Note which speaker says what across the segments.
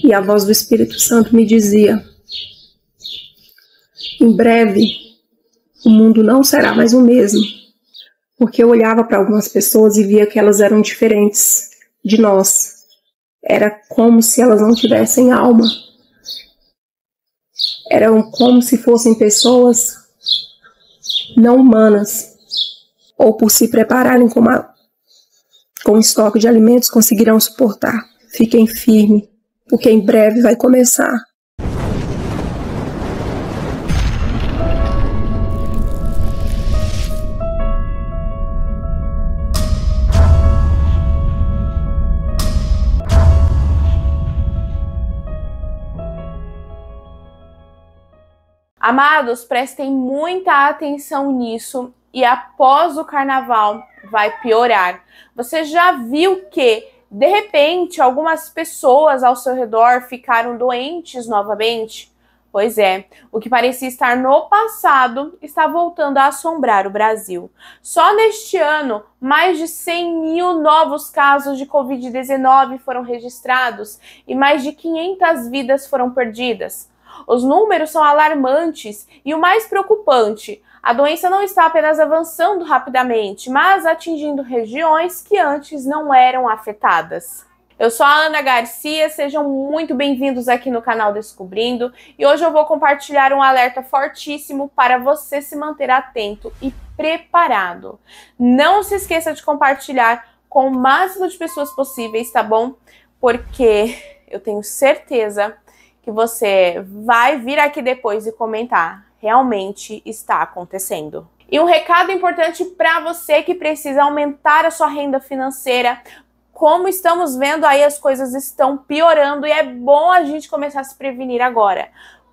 Speaker 1: E a voz do Espírito Santo me dizia: em breve, o mundo não será mais o mesmo. Porque eu olhava para algumas pessoas e via que elas eram diferentes de nós. Era como se elas não tivessem alma. Eram como se fossem pessoas não humanas. Ou por se prepararem com estoque de alimentos, conseguirão suportar. Fiquem firmes, porque em breve vai começar.
Speaker 2: Amados, prestem muita atenção nisso e após o carnaval vai piorar. Você já viu que, de repente, algumas pessoas ao seu redor ficaram doentes novamente? Pois é, o que parecia estar no passado está voltando a assombrar o Brasil. Só neste ano, mais de 100 mil novos casos de Covid-19 foram registrados e mais de 500 vidas foram perdidas. Os números são alarmantes e o mais preocupante, a doença não está apenas avançando rapidamente, mas atingindo regiões que antes não eram afetadas. Eu sou a Ana Garcia, sejam muito bem-vindos aqui no canal Descobrindo e hoje eu vou compartilhar um alerta fortíssimo para você se manter atento e preparado. Não se esqueça de compartilhar com o máximo de pessoas possíveis, tá bom? Porque eu tenho certeza que você vai vir aqui depois e comentar, realmente está acontecendo. E um recado importante para você que precisa aumentar a sua renda financeira. Como estamos vendo aí, as coisas estão piorando e é bom a gente começar a se prevenir agora.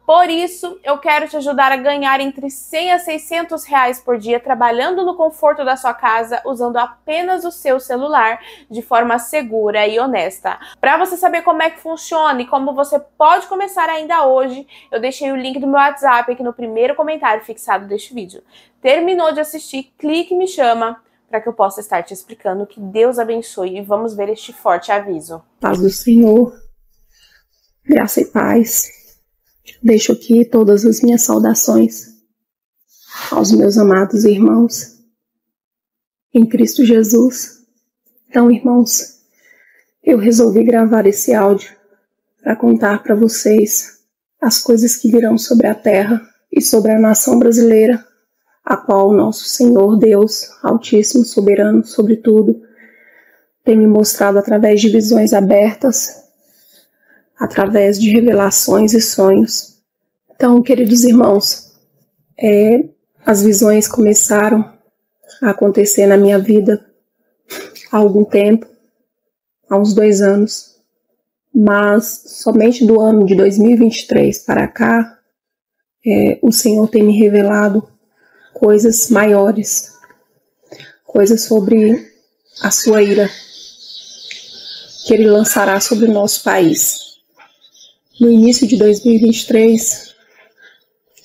Speaker 2: Por isso, eu quero te ajudar a ganhar entre 100 a 600 reais por dia trabalhando no conforto da sua casa, usando apenas o seu celular de forma segura e honesta. Para você saber como é que funciona e como você pode começar ainda hoje, eu deixei o link do meu WhatsApp aqui no primeiro comentário fixado deste vídeo. Terminou de assistir, clique e me chama para que eu possa estar te explicando. Que Deus abençoe e vamos ver este forte aviso.
Speaker 1: Paz do Senhor, graça e paz. Deixo aqui todas as minhas saudações aos meus amados irmãos em Cristo Jesus. Então, irmãos, eu resolvi gravar esse áudio para contar para vocês as coisas que virão sobre a terra e sobre a nação brasileira, a qual o nosso Senhor Deus, Altíssimo, Soberano, sobre tudo, tem me mostrado através de visões abertas, através de revelações e sonhos. Então, queridos irmãos, as visões começaram a acontecer na minha vida há algum tempo, há uns 2 anos, mas somente do ano de 2023 para cá, o Senhor tem me revelado coisas maiores, coisas sobre a sua ira, que Ele lançará sobre o nosso país. No início de 2023,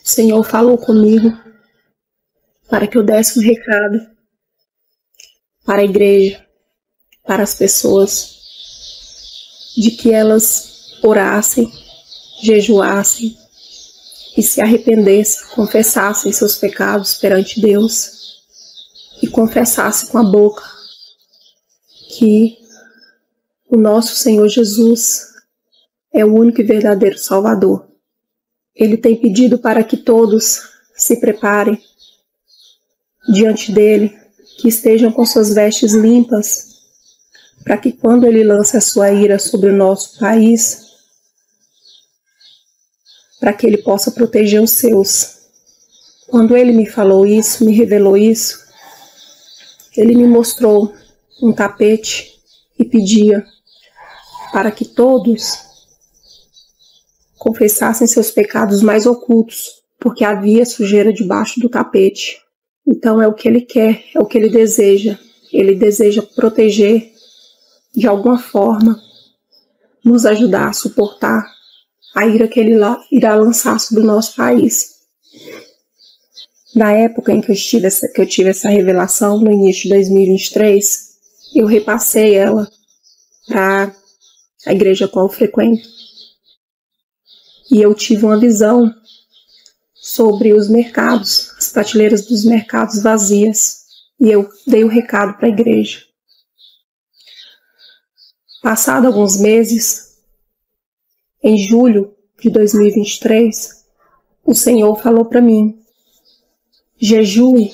Speaker 1: o Senhor falou comigo para que eu desse um recado para a igreja, para as pessoas, de que elas orassem, jejuassem e se arrependessem, confessassem seus pecados perante Deus e confessassem com a boca que o nosso Senhor Jesus é o único e verdadeiro Salvador. Ele tem pedido para que todos se preparem diante dele, que estejam com suas vestes limpas, para que quando ele lance a sua ira sobre o nosso país, para que ele possa proteger os seus. Quando ele me falou isso, me revelou isso, ele me mostrou um tapete e pedia para que todos confessassem seus pecados mais ocultos, porque havia sujeira debaixo do tapete. Então é o que ele quer, é o que ele deseja. Ele deseja proteger, de alguma forma, nos ajudar a suportar a ira que ele irá lançar sobre o nosso país. Na época em que eu tive essa revelação, no início de 2023, eu repassei ela para a igreja a qual eu frequento. e eu tive uma visão sobre os mercados, as prateleiras dos mercados vazias, e eu dei o recado para a igreja. Passado alguns meses, em julho de 2023, o Senhor falou para mim: jejue,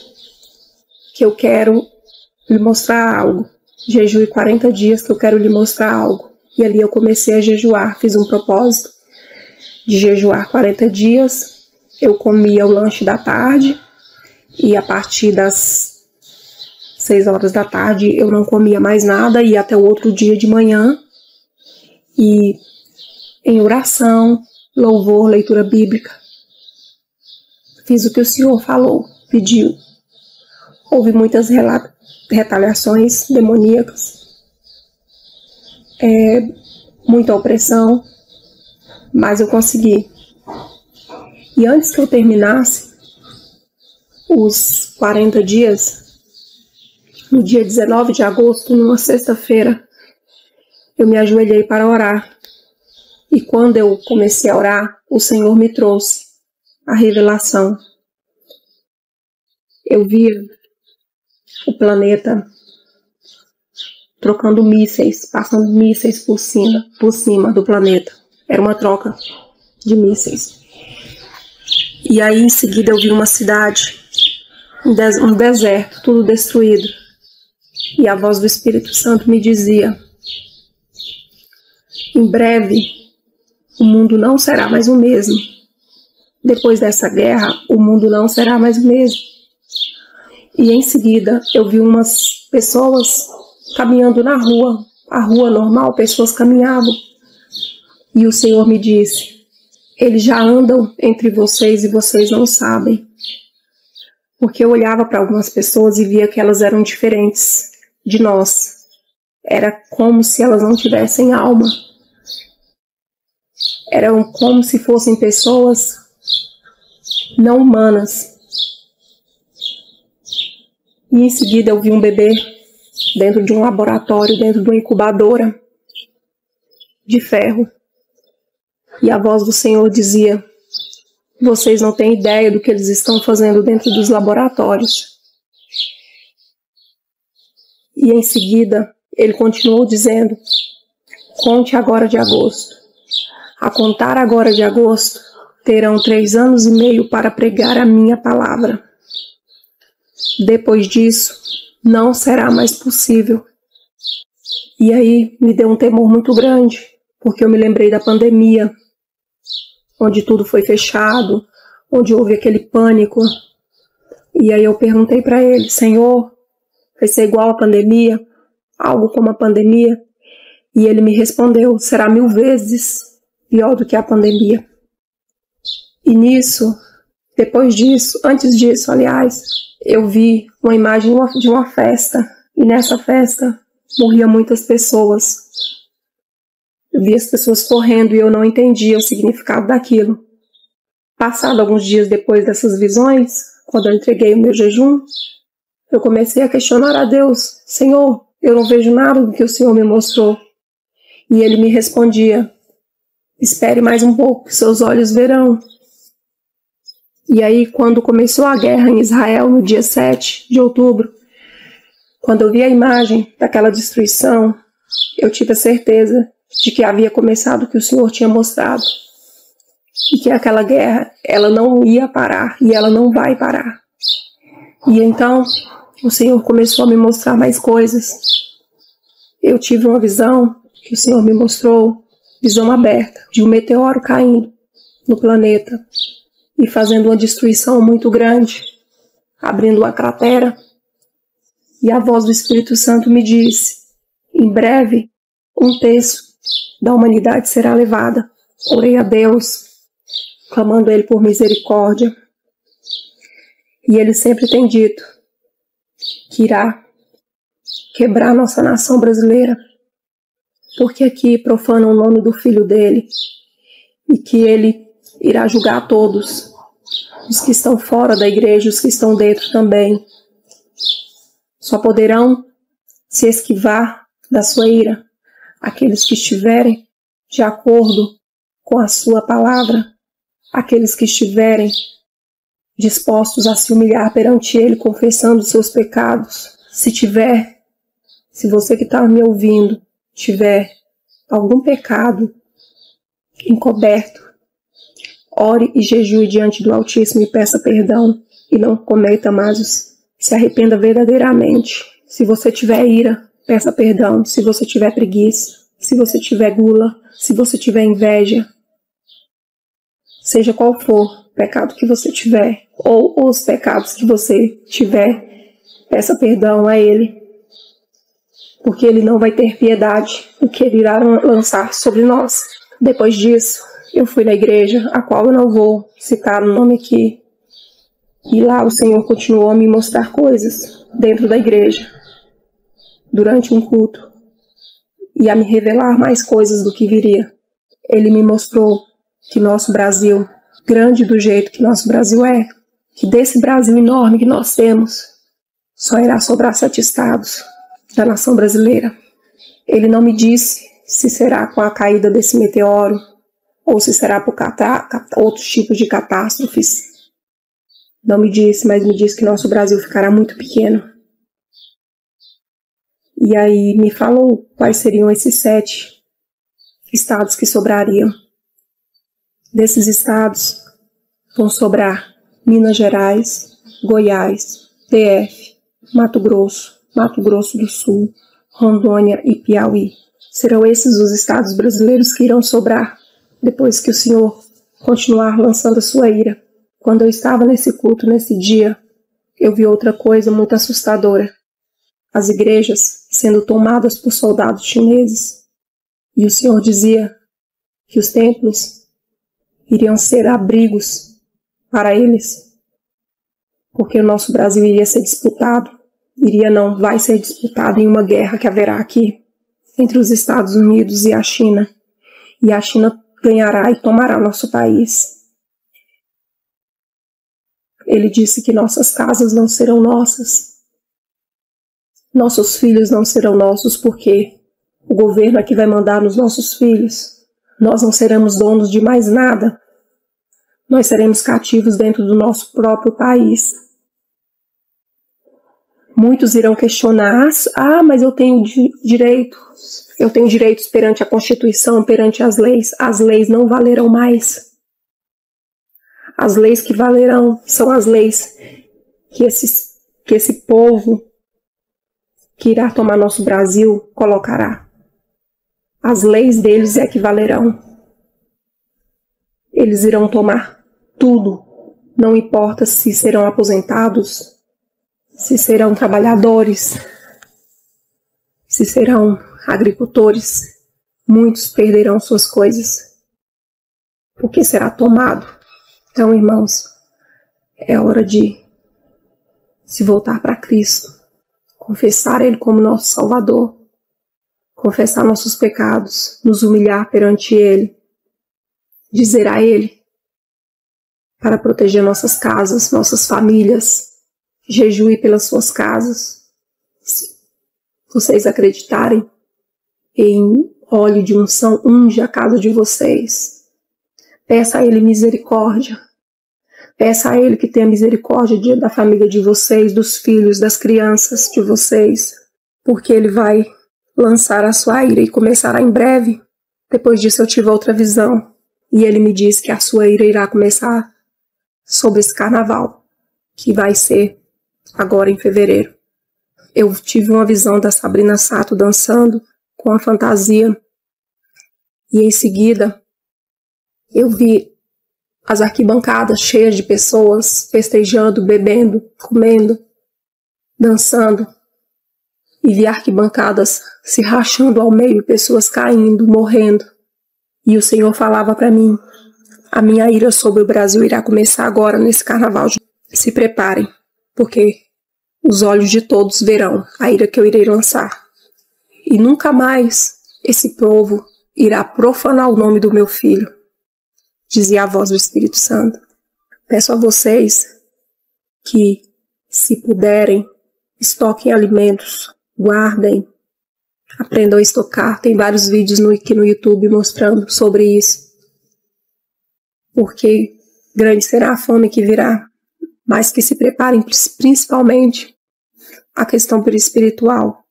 Speaker 1: que eu quero lhe mostrar algo. Jejue 40 dias que eu quero lhe mostrar algo. E ali eu comecei a jejuar, fiz um propósito de jejuar 40 dias. Eu comia o lanche da tarde e a partir das 6 horas da tarde eu não comia mais nada, e até o outro dia de manhã, e em oração, louvor, leitura bíblica, fiz o que o Senhor falou, pediu. Houve muitas retaliações demoníacas, muita opressão, mas eu consegui. E antes que eu terminasse os 40 dias, no dia 19 de agosto, numa sexta-feira, eu me ajoelhei para orar. E quando eu comecei a orar, o Senhor me trouxe a revelação. Eu via o planeta trocando mísseis, passando mísseis por cima do planeta. Era uma troca de mísseis. E aí em seguida eu vi uma cidade, um deserto, tudo destruído. E a voz do Espírito Santo me dizia: em breve o mundo não será mais o mesmo. Depois dessa guerra, o mundo não será mais o mesmo. E em seguida eu vi umas pessoas caminhando na rua, a rua normal, pessoas caminhavam. E o Senhor me disse: eles já andam entre vocês e vocês não sabem. Porque eu olhava para algumas pessoas e via que elas eram diferentes de nós. Era como se elas não tivessem alma. Eram como se fossem pessoas não humanas. E em seguida eu vi um bebê dentro de um laboratório, dentro de uma incubadora de ferro. E a voz do Senhor dizia: vocês não têm ideia do que eles estão fazendo dentro dos laboratórios. E em seguida ele continuou dizendo: conte agora de agosto. A contar agora de agosto, terão 3 anos e meio para pregar a minha palavra. Depois disso, não será mais possível. E aí me deu um temor muito grande, porque eu me lembrei da pandemia, onde tudo foi fechado, onde houve aquele pânico. E aí eu perguntei para ele: Senhor, vai ser igual a pandemia? Algo como a pandemia? E ele me respondeu: será 1000 vezes pior do que a pandemia. E nisso, depois disso, antes disso, aliás, eu vi uma imagem de uma festa, e nessa festa morriam muitas pessoas. Eu vi as pessoas correndo e eu não entendia o significado daquilo. Passado alguns dias depois dessas visões, quando eu entreguei o meu jejum, eu comecei a questionar a Deus: Senhor, eu não vejo nada do que o Senhor me mostrou. E ele me respondia: espere mais um pouco, que seus olhos verão. E aí, quando começou a guerra em Israel, no dia 7 de outubro, quando eu vi a imagem daquela destruição, eu tive a certeza de que havia começado o que o Senhor tinha mostrado. E que aquela guerra, ela não ia parar, e ela não vai parar. E então, o Senhor começou a me mostrar mais coisas. Eu tive uma visão que o Senhor me mostrou, visão aberta, de um meteoro caindo no planeta e fazendo uma destruição muito grande, abrindo uma cratera. E a voz do Espírito Santo me disse: em breve, 1/3 da humanidade será levada. Orei a Deus, clamando a Ele por misericórdia. E Ele sempre tem dito que irá quebrar nossa nação brasileira, porque aqui profanam o nome do Filho dele, e que Ele irá julgar todos, os que estão fora da igreja, os que estão dentro também. Só poderão se esquivar da sua ira aqueles que estiverem de acordo com a sua palavra aqueles que estiverem dispostos a se humilhar perante Ele, confessando os seus pecados. Se você que está me ouvindo tiver algum pecado encoberto, ore e jejue diante do Altíssimo e peça perdão e não cometa mais. Se arrependa verdadeiramente. Se você tiver ira, peça perdão. Se você tiver preguiça, se você tiver gula, se você tiver inveja, seja qual for o pecado que você tiver, ou os pecados que você tiver, peça perdão a Ele, porque Ele não vai ter piedade do que Ele irá lançar sobre nós. Depois disso, eu fui na igreja, a qual eu não vou citar o nome aqui, e lá o Senhor continuou a me mostrar coisas dentro da igreja, durante um culto, e a me revelar mais coisas do que viria. Ele me mostrou que nosso Brasil, grande do jeito que nosso Brasil é, que desse Brasil enorme que nós temos, só irá sobrar 7 estados da nação brasileira. Ele não me disse se será com a caída desse meteoro ou se será por outros tipos de catástrofes. Não me disse, mas me disse que nosso Brasil ficará muito pequeno. E aí me falou quais seriam esses 7 estados que sobrariam. Desses estados vão sobrar Minas Gerais, Goiás, DF, Mato Grosso do Sul, Rondônia e Piauí. Serão esses os estados brasileiros que irão sobrar depois que o Senhor continuar lançando a sua ira. Quando eu estava nesse culto, nesse dia, eu vi outra coisa muito assustadora. As igrejas sendo tomadas por soldados chineses. E o Senhor dizia que os templos iriam ser abrigos para eles, porque o nosso Brasil iria ser disputado, vai ser disputado em uma guerra que haverá aqui entre os Estados Unidos e a China ganhará e tomará nosso país. Ele disse que nossas casas não serão nossas, nossos filhos não serão nossos, porque o governo é que vai mandar nos nossos filhos. Nós não seremos donos de mais nada. Nós seremos cativos dentro do nosso próprio país. Muitos irão questionar, mas eu tenho direitos. Eu tenho direitos perante a Constituição, perante as leis. As leis não valerão mais. As leis que valerão são as leis que esse povo que irá tomar nosso Brasil colocará. As leis deles é que valerão. Eles irão tomar tudo, não importa se serão aposentados, se serão trabalhadores, se serão agricultores. Muitos perderão suas coisas, porque será tomado. Então, irmãos, é hora de se voltar para Cristo, confessar Ele como nosso Salvador, confessar nossos pecados, nos humilhar perante Ele, dizer a Ele para proteger nossas casas, nossas famílias, jejue pelas suas casas. Se vocês acreditarem em óleo de unção, unge a casa de vocês. Peça a Ele misericórdia. Peça a Ele que tenha misericórdia da família de vocês, dos filhos, das crianças de vocês, porque Ele vai lançar a sua ira e começará em breve. Depois disso eu tive outra visão, e Ele me disse que a sua ira irá começar sobre esse carnaval, que vai ser agora em fevereiro. Eu tive uma visão da Sabrina Sato dançando com a fantasia, e em seguida eu vi as arquibancadas cheias de pessoas festejando, bebendo, comendo, dançando, e vi arquibancadas se rachando ao meio, pessoas caindo, morrendo. E o Senhor falava para mim: a minha ira sobre o Brasil irá começar agora nesse carnaval. Se preparem, porque os olhos de todos verão a ira que eu irei lançar. E nunca mais esse povo irá profanar o nome do meu filho, dizia a voz do Espírito Santo. Peço a vocês que, se puderem, estoquem alimentos, guardem, aprendam a estocar. Tem vários vídeos aqui no YouTube mostrando sobre isso. porque grande será a fome que virá, mas que se preparem principalmente a questão espiritual.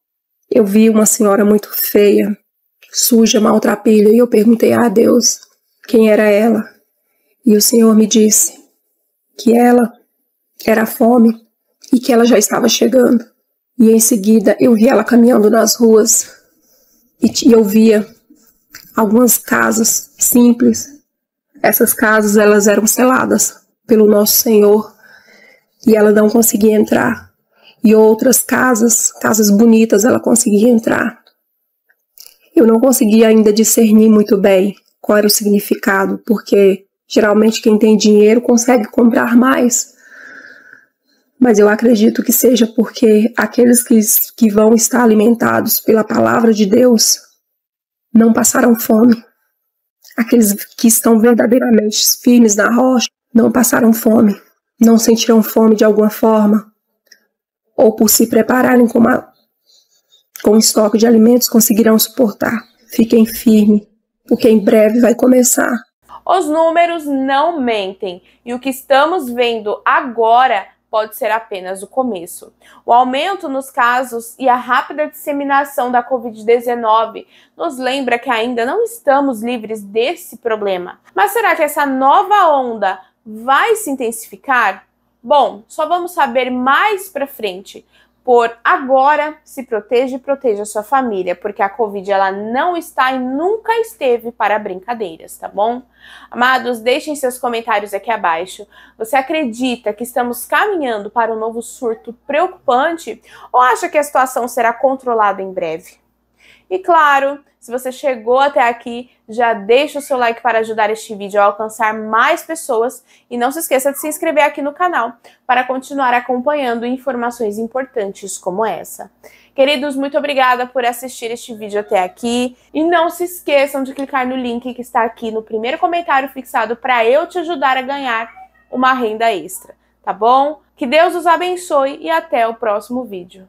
Speaker 1: Eu vi uma senhora muito feia, suja, maltrapilha, e eu perguntei a Deus quem era ela. E o Senhor me disse que ela era a fome e que ela já estava chegando. E em seguida eu vi ela caminhando nas ruas e eu via algumas casas simples. Essas casas, elas eram seladas pelo nosso Senhor e ela não conseguia entrar. E outras casas bonitas, ela conseguia entrar. Eu não conseguia ainda discernir muito bem qual era o significado, porque geralmente quem tem dinheiro consegue comprar mais. Mas eu acredito que seja porque aqueles que vão estar alimentados pela palavra de Deus não passarão fome. Aqueles que estão verdadeiramente firmes na rocha não passarão fome, não sentirão fome de alguma forma, ou por se prepararem com estoque de alimentos conseguirão suportar. Fiquem firmes, porque em breve vai começar.
Speaker 2: Os números não mentem, e o que estamos vendo agora pode ser apenas o começo. O aumento nos casos e a rápida disseminação da Covid-19 nos lembra que ainda não estamos livres desse problema. Mas será que essa nova onda vai se intensificar? Bom, só vamos saber mais pra frente. Por agora, se proteja e proteja a sua família, porque a Covid ela não está e nunca esteve para brincadeiras, tá bom? Amados, deixem seus comentários aqui abaixo. Você acredita que estamos caminhando para um novo surto preocupante ou acha que a situação será controlada em breve? E claro, se você chegou até aqui, já deixa o seu like para ajudar este vídeo a alcançar mais pessoas e não se esqueça de se inscrever aqui no canal para continuar acompanhando informações importantes como essa. Queridos, muito obrigada por assistir este vídeo até aqui e não se esqueçam de clicar no link que está aqui no primeiro comentário fixado para eu te ajudar a ganhar uma renda extra, tá bom? Que Deus os abençoe e até o próximo vídeo.